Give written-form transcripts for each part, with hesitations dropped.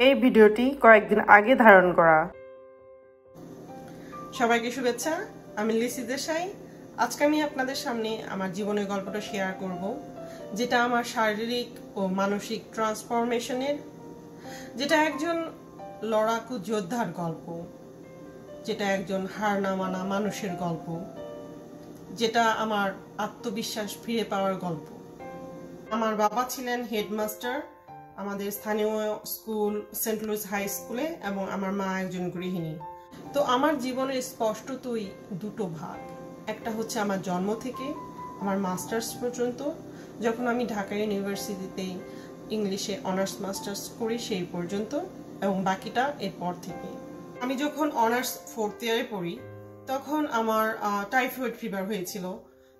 এই ভিডিওটি কয়েকদিন আগে ধারণ করা। সবাইকে শুভেচ্ছা। আমি লিসি দেশাই। আজকে আমি আপনাদের সামনে আমার জীবনের গল্পটা শেয়ার করব, যেটা আমার শারীরিক ও মানসিক ট্রান্সফরমেশনের, যেটা একজন লড়াকু যোদ্ধার গল্প, যেটা একজন হার না মানা মানুষের গল্প, যেটা আমার আত্মবিশ্বাস ফিরে পাওয়ার গল্প। আমার বাবা ছিলেন হেডমাস্টার আমাদের স্থানীয় স্কুল সেন্ট লুইস হাই স্কুলে, এবং আমার মা একজন গৃহিণী। তো আমার জীবনের স্পষ্টতই দুটো ভাগ। একটা হচ্ছে আমার জন্ম থেকে আমার মাস্টার্স পর্যন্ত, যখন আমি ঢাকা ইউনিভার্সিটিতে ইংলিশে অনার্স মাস্টার্স করি সেই পর্যন্ত, এবং বাকিটা এরপর থেকে। আমি যখন অনার্স 4th ইয়ারে পড়ি তখন আমার টাইফয়েড ফিভার হয়েছিল।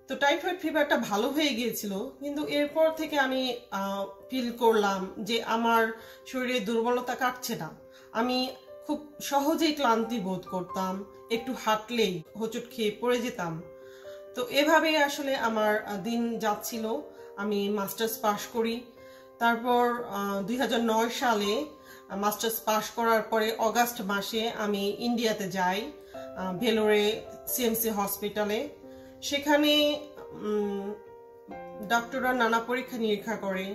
তো টাইফয়েড ফিভারটা ভালো হয়ে গিয়েছিল, কিন্তু এরপর থেকে আমি ফিল করলাম যে আমার শরীরে দুর্বলতা কাটছে না। আমি খুব সহজেই ক্লান্তি বোধ করতাম, একটু হাঁটলেই হোঁচট খেয়ে পড়ে যেতাম। তো এভাবে আসলে আমার দিন যাচ্ছিল। আমি মাস্টার্স পাশ করি। তারপর 2009 সালে মাস্টার্স পাশ করার পরে অগাস্ট মাসে আমি ইন্ডিয়াতে যাই, ভেলোরে সিএমসি হসপিটালে। সেখানে ডক্টররা নানা পরীক্ষা নিরীক্ষা করে।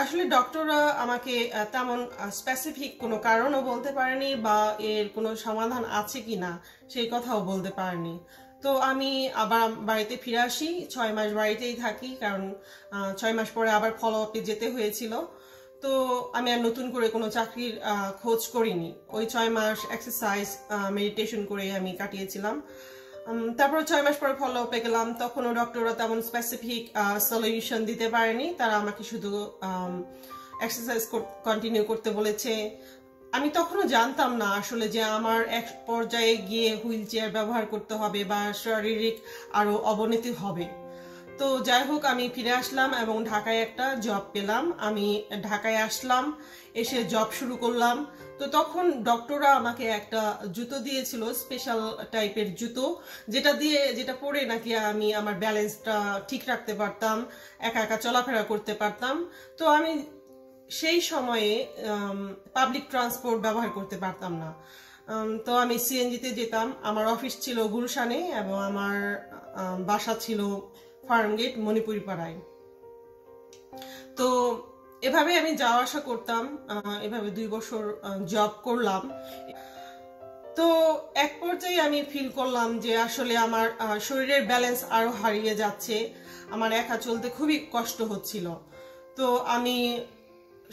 আসলে ডক্টররা আমাকে তেমন স্পেসিফিক কোনো কারণও বলতে পারেনি, বা এর কোনো সমাধান আছে কিনা সেই কথাও বলতে পারেনি। তো আমি আবার বাড়িতে ফিরে আসি, 6 মাস বাড়িতেই থাকি, কারণ 6 মাস পরে আবার ফলো আপে যেতে হয়েছিল। তো আমি আর নতুন করে কোনো চাকরির খোঁজ করিনি। ওই 6 মাস এক্সারসাইজ মেডিটেশন করে আমি কাটিয়েছিলাম। তারপর 6 মাস পরে ফলো আপে গেলাম, তখনও ডক্টররা তেমন স্পেসিফিক সলিউশন দিতে পারেনি। তারা আমাকে শুধু এক্সারসাইজ কন্টিনিউ করতে বলেছে। আমি তখনও জানতাম না আসলে যে আমার এক পর্যায়ে গিয়ে হুইল চেয়ার ব্যবহার করতে হবে বা শারীরিক আরো অবনতি হবে। তো যাই হোক, আমি ফিরে আসলাম এবং ঢাকায় একটা জব পেলাম। আমি ঢাকায় আসলাম, এসে জব শুরু করলাম। তো তখন ডক্টররা আমাকে একটা জুতো দিয়েছিল, স্পেশাল টাইপের জুতো, যেটা পরে নাকি আমি আমার ব্যালেন্সটা ঠিক রাখতে পারতাম, একা একা চলাফেরা করতে পারতাম। তো আমি সেই সময়ে পাবলিক ট্রান্সপোর্ট ব্যবহার করতে পারতাম না। তো আমি সিএনজিতে যেতাম। আমার অফিস ছিল গুলশানে এবং আমার বাসা ছিল ফার্মগেট মণিপুরি পাড়ায়। তো এভাবে আমি যাওয়া আসা করতাম। এভাবে 2 বছর জব করলাম। তো এক পর্যায়ে আমি ফিল করলাম যে আসলে আমার শরীরের ব্যালেন্স আরো হারিয়ে যাচ্ছে, আমার একা চলতে খুবই কষ্ট হচ্ছিল। তো আমি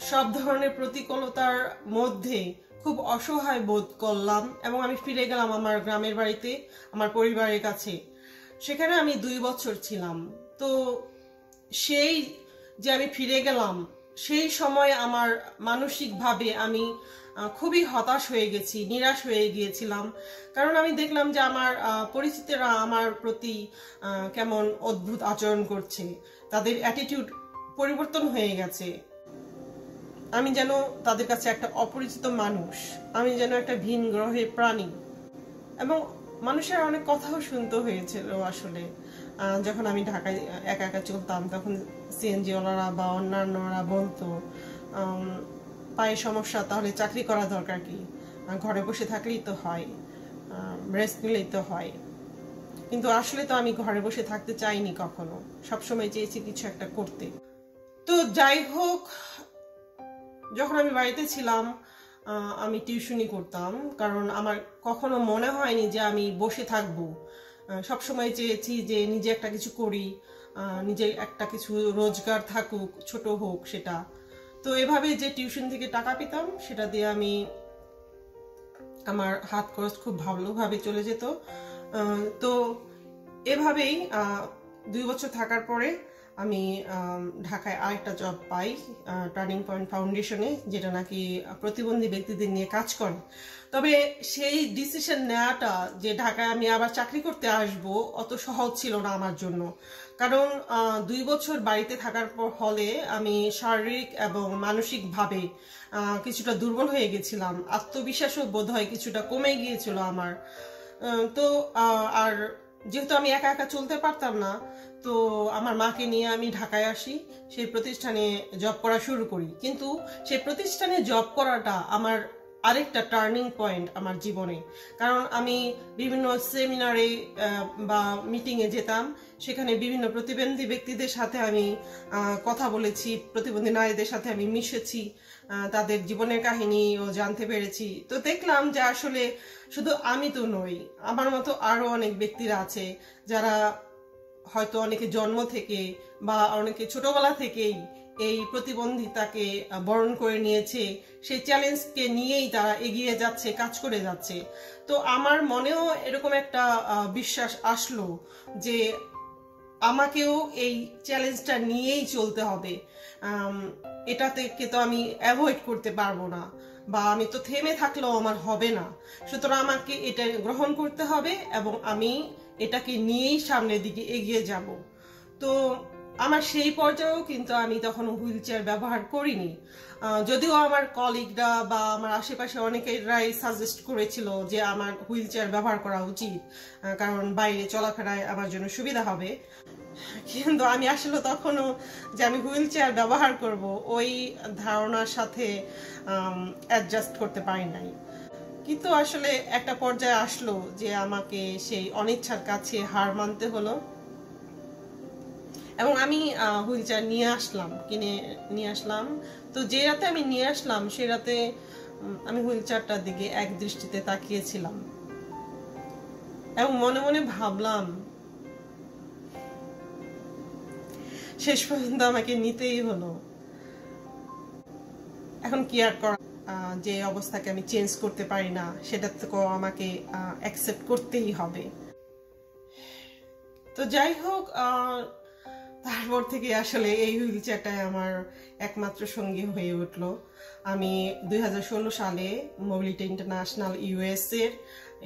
সব ধরনের প্রতিকূলতার মধ্যে খুব অসহায় বোধ করলাম, এবং আমি ফিরে গেলাম আমার গ্রামের বাড়িতে, আমার পরিবারের কাছে। সেখানে আমি 2 বছর ছিলাম। তো সেই যে আমি ফিরে গেলাম, সেই সময় আমার মানসিকভাবে আমি খুবই হতাশ হয়ে গেছি, নিরাশ হয়ে গিয়েছিলাম। কারণ আমি দেখলাম যে আমার পরিচিতরা আমার প্রতি কেমন অদ্ভুত আচরণ করছে, তাদের অ্যাটিটিউড পরিবর্তন হয়ে গেছে। আমি যেন তাদের কাছে একটা অপরিচিত মানুষ, আমি যেন একটা ভিন গ্রহের প্রাণী। এবং মানুষের অনেক কথাও শুনতে হয়েছিল আসলে। যখন আমি ঢাকায় একা একা চলতাম, তখন সিএনজি ওনারা বা অন্যান্যরা বলতো, পায়ে সমস্যা, তাহলে চাকরি করা দরকার কি, ঘরে বসে থাকলেই তো হয়, রেস্ট নিলেই তো হয়। কিন্তু আসলে তো আমি ঘরে বসে থাকতে চাইনি কখনো, সবসময় চেয়েছি কিছু একটা করতে। তো যাই হোক, যখন আমি বাড়িতে ছিলাম আমি টিউশনি করতাম, কারণ আমার কখনো মনে হয়নি যে আমি বসে থাকবো। সবসময় চেয়েছি যে নিজে একটা কিছু করি, নিজে একটা কিছু রোজগার থাকুক, ছোট হোক সেটা। তো এভাবে যে টিউশন থেকে টাকা পেতাম, সেটা দিয়ে আমি আমার হাত খরচ খুব ভালোভাবে চলে যেত। তো এভাবেই 2 বছর থাকার পরে আমি ঢাকায় আরেকটা জব পাই, টার্নিং পয়েন্ট ফাউন্ডেশনে, যেটা নাকি প্রতিবন্ধী ব্যক্তিদের নিয়ে কাজ করে। তবে সেই ডিসিশন নেওয়াটা যে ঢাকায় আমি আবার চাকরি করতে আসব, অত সহজ ছিল না আমার জন্য। কারণ 2 বছর বাড়িতে থাকার ফলে আমি শারীরিক এবং মানসিকভাবে কিছুটা দুর্বল হয়ে গেছিলাম, আত্মবিশ্বাসও বোধহয় কিছুটা কমে গিয়েছিল আমার। তো আর যেহেতু আমি একা একা চলতে পারতাম না, তো আমার মাকে নিয়ে আমি ঢাকায় আসি, সেই প্রতিষ্ঠানে জব করা শুরু করি। কিন্তু সেই প্রতিষ্ঠানে জব করাটা আমার আরেকটা টার্নিং পয়েন্ট আমার জীবনে, কারণ আমি বিভিন্ন সেমিনারে বা মিটিংয়ে যেতাম, সেখানে বিভিন্ন প্রতিবন্ধী ব্যক্তিদের সাথে আমি কথা বলেছি, প্রতিবন্ধী নারীদের সাথে আমি মিশেছি, তাদের জীবনের কাহিনীও জানতে পেরেছি। তো দেখলাম যে আসলে শুধু আমি তো নই, আমার মতো আরো অনেক ব্যক্তিরা আছে যারা হয়তো অনেকে জন্ম থেকে বা অনেকে ছোটবেলা থেকেই এই প্রতিবন্ধিতাকে বরণ করে নিয়েছে, সেই চ্যালেঞ্জকে নিয়েই তারা এগিয়ে যাচ্ছে, কাজ করে যাচ্ছে। তো আমার মনেও এরকম একটা বিশ্বাস আসলো যে আমাকেও এই চ্যালেঞ্জটা নিয়েই চলতে হবে, এটা থেকে তো আমি অ্যাভয়েড করতে পারবো না, বা আমি তো থেমে থাকলেও আমার হবে না। সুতরাং আমাকে এটা গ্রহণ করতে হবে এবং আমি এটাকে নিয়েই সামনের দিকে এগিয়ে যাব। তো আমার সেই পর্যায়েও কিন্তু আমি তখন হুইল চেয়ার ব্যবহার করিনি, যদিও আমার কলিগরা বা আমার আশেপাশে অনেকেরাই সাজেস্ট করেছিল যে আমার হুইল চেয়ার ব্যবহার করা উচিত, কারণ বাইরে চলাফেরায় আমার জন্য সুবিধা হবে। কিন্তু আমি আসলে তখনও যে আমি হুইল চেয়ার ব্যবহার করব ওই ধারণার সাথে অ্যাডজাস্ট করতে পারি নাই। কিন্তু আসলে একটা পর্যায়ে আসলো যে আমাকে সেই অনিচ্ছার কাছে হার মানতে হলো এবং আমি হুইল চেয়ার কিনে নিয়ে আসলাম। তো যে রাতে আমি নিয়ে আসলাম সে রাতে আমি হুইল চেয়ারটার দিকে এক দৃষ্টিতে তাকিয়েছিলাম এবং মনে মনে ভাবলাম শেষ পর্যন্ত আমাকে নিতেই হলো। এখন কি আর করা, যে অবস্থাকে আমি চেঞ্জ করতে পারি না, সেটা তো আমাকে অ্যাকসেপ্ট করতেই হবে। তো যাই হোক, তারপর থেকে আসলে এই হুইল চেয়ারটাই আমার একমাত্র সঙ্গী হয়ে উঠলো। আমি 2016 সালে মোবিলিটি ইন্টারন্যাশনাল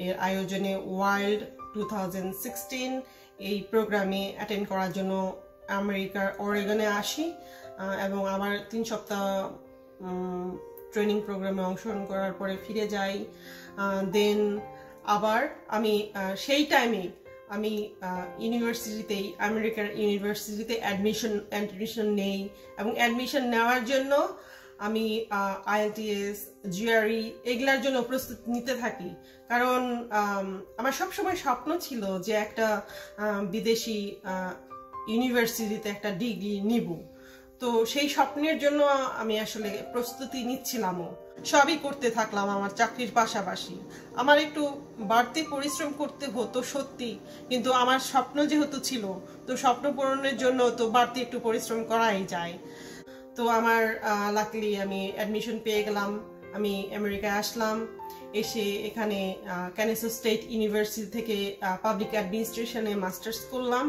এর আয়োজনে ওয়াইল্ড 2016 এই প্রোগ্রামে অ্যাটেন্ড করার জন্য আমেরিকার অরেগনে আসি এবং আমার 3 সপ্তাহ ট্রেনিং প্রোগ্রামে অংশগ্রহণ করার পরে ফিরে যাই। দেন আবার আমি সেই টাইমে আমি আমেরিকার ইউনিভার্সিটিতে অ্যাডমিশন নেই এবং অ্যাডমিশন নেওয়ার জন্য আমি IELTS, GRE এগুলার জন্য প্রস্তুতি নিতে থাকি, কারণ আমার সবসময় স্বপ্ন ছিল যে একটা বিদেশি ইউনিভার্সিটিতে একটা ডিগ্রি নিব। তো সেই স্বপ্নের জন্য আমি আসলে প্রস্তুতি নিচ্ছিলামও, সবই করতে থাকলাম আমার চাকরির পাশাপাশি। আমার একটু বাড়তি পরিশ্রম করতে হতো সত্যি, কিন্তু আমার স্বপ্ন যেহেতু ছিল, তো স্বপ্ন পূরণের জন্য তো বাড়তি একটু পরিশ্রম করাই যায়। তো আমার লাকিলি আমি অ্যাডমিশন পেয়ে গেলাম, আমি আমেরিকায় আসলাম। এসে এখানে ক্যানেসো স্টেট ইউনিভার্সিটি থেকে পাবলিক অ্যাডমিনিস্ট্রেশনে মাস্টার্স করলাম,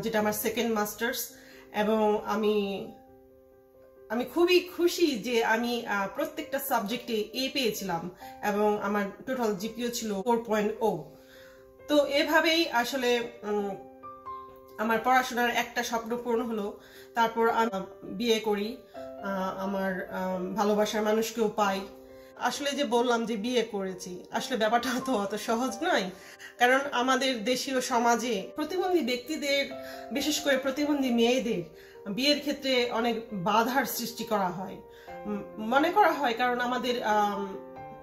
যেটা আমার সেকেন্ড মাস্টার্স। এবং আমি খুবই খুশি যে আমি প্রত্যেকটা সাবজেক্টে A পেয়েছিলাম এবং আমার টোটাল জিপিও ছিল 4.0। তো এভাবেই আসলে আমার পড়াশোনার একটা স্বপ্ন পূরণ হলো। তারপর আমি বিয়ে করি, আমার ভালোবাসার মানুষকেও পাই। আসলে যে বললাম যে বিয়ে করেছি, আসলে ব্যাপারটা তো অত সহজ নয়, কারণ আমাদের দেশীয় সমাজে প্রতিবন্ধী ব্যক্তিদের, বিশেষ করে প্রতিবন্ধী মেয়েদের বিয়ের ক্ষেত্রে অনেক বাধার সৃষ্টি করা হয়, মনে করা হয়, কারণ আমাদের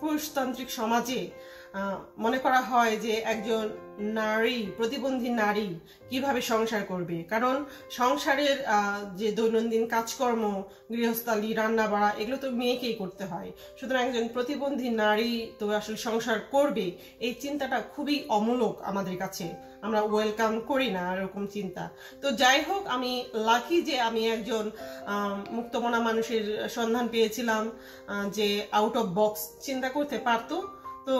পুরুষতান্ত্রিক সমাজে মনে করা হয় যে একজন নারী, প্রতিবন্ধী নারী কিভাবে সংসার করবে, কারণ সংসারের যে দৈনন্দিন কাজকর্ম, গৃহস্থালী, রান্না বাড়া, এগুলো তো মেয়েকেই করতে হয়। সুতরাং একজন প্রতিবন্ধী নারী তো আসলে সংসার করবে, এই চিন্তাটা খুবই অমূলক আমাদের কাছে, আমরা ওয়েলকাম করি না এরকম চিন্তা। তো যাই হোক, আমি লাকি যে আমি একজন মুক্তমনা মানুষের সন্ধান পেয়েছিলাম যে আউট অফ বক্স চিন্তা করতে পারতো। তো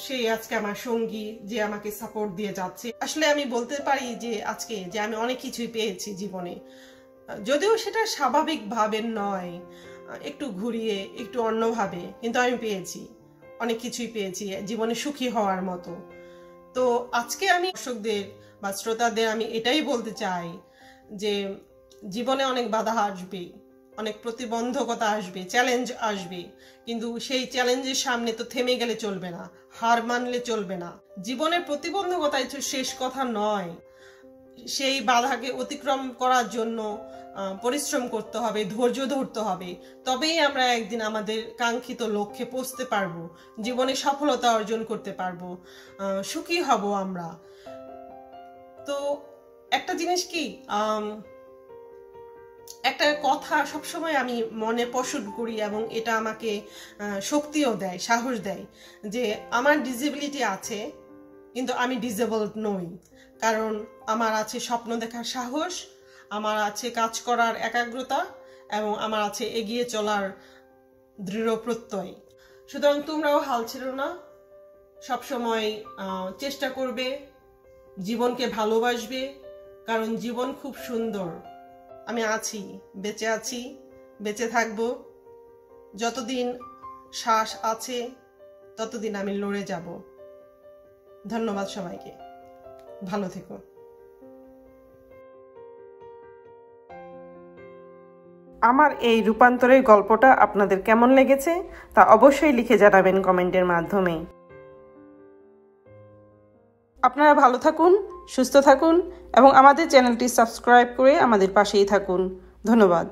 সেই আজকে আমার সঙ্গী, যে আমাকে সাপোর্ট দিয়ে যাচ্ছে। আসলে আমি বলতে পারি যে আজকে যে আমি অনেক কিছুই পেয়েছি জীবনে, যদিও সেটা স্বাভাবিকভাবে নয়, একটু ঘুরিয়ে, একটু অন্যভাবে, কিন্তু আমি পেয়েছি, অনেক কিছুই পেয়েছি জীবনে সুখী হওয়ার মতো। তো আজকে আমি দর্শকদের বা শ্রোতাদের আমি এটাই বলতে চাই যে জীবনে অনেক বাধা আসবে, অনেক প্রতিবন্ধকতা আসবে, চ্যালেঞ্জ আসবে, কিন্তু সেই চ্যালেঞ্জের সামনে তো থেমে গেলে চলবে না, হার মানলে চলবে না। জীবনের প্রতিবন্ধকতাই তো শেষ কথা নয়, সেই বাধাকে অতিক্রম করার জন্য পরিশ্রম করতে হবে, ধৈর্য ধরতে হবে। তবেই আমরা একদিন আমাদের কাঙ্ক্ষিত লক্ষ্যে পৌঁছতে পারবো, জীবনে সফলতা অর্জন করতে পারবো, সুখী হব আমরা। তো একটা জিনিস কি, একটা কথা সবসময় আমি মনে পোষণ করি এবং এটা আমাকে শক্তিও দেয়, সাহস দেয়, যে আমার ডিসেবিলিটি আছে কিন্তু আমি ডিসেবলড নই। কারণ আমার আছে স্বপ্ন দেখার সাহস, আমার আছে কাজ করার একাগ্রতা, এবং আমার আছে এগিয়ে চলার দৃঢ় প্রত্যয়। সুতরাং তোমরাও হাল ছেড়ো না, সবসময় চেষ্টা করবে, জীবনকে ভালোবাসবে, কারণ জীবন খুব সুন্দর। আমি আছি, বেঁচে আছি, বেঁচে থাকবো। যতদিন শ্বাস আছে ততদিন আমি লড়ে যাব। ধন্যবাদ সবাইকে, ভালো থেকো। আমার এই রূপান্তরের গল্পটা আপনাদের কেমন লেগেছে তা অবশ্যই লিখে জানাবেন কমেন্টের মাধ্যমে। আপনারা ভালো থাকুন, সুস্থ থাকুন এবং আমাদের চ্যানেলটি সাবস্ক্রাইব করে আমাদের পাশেই থাকুন। ধন্যবাদ।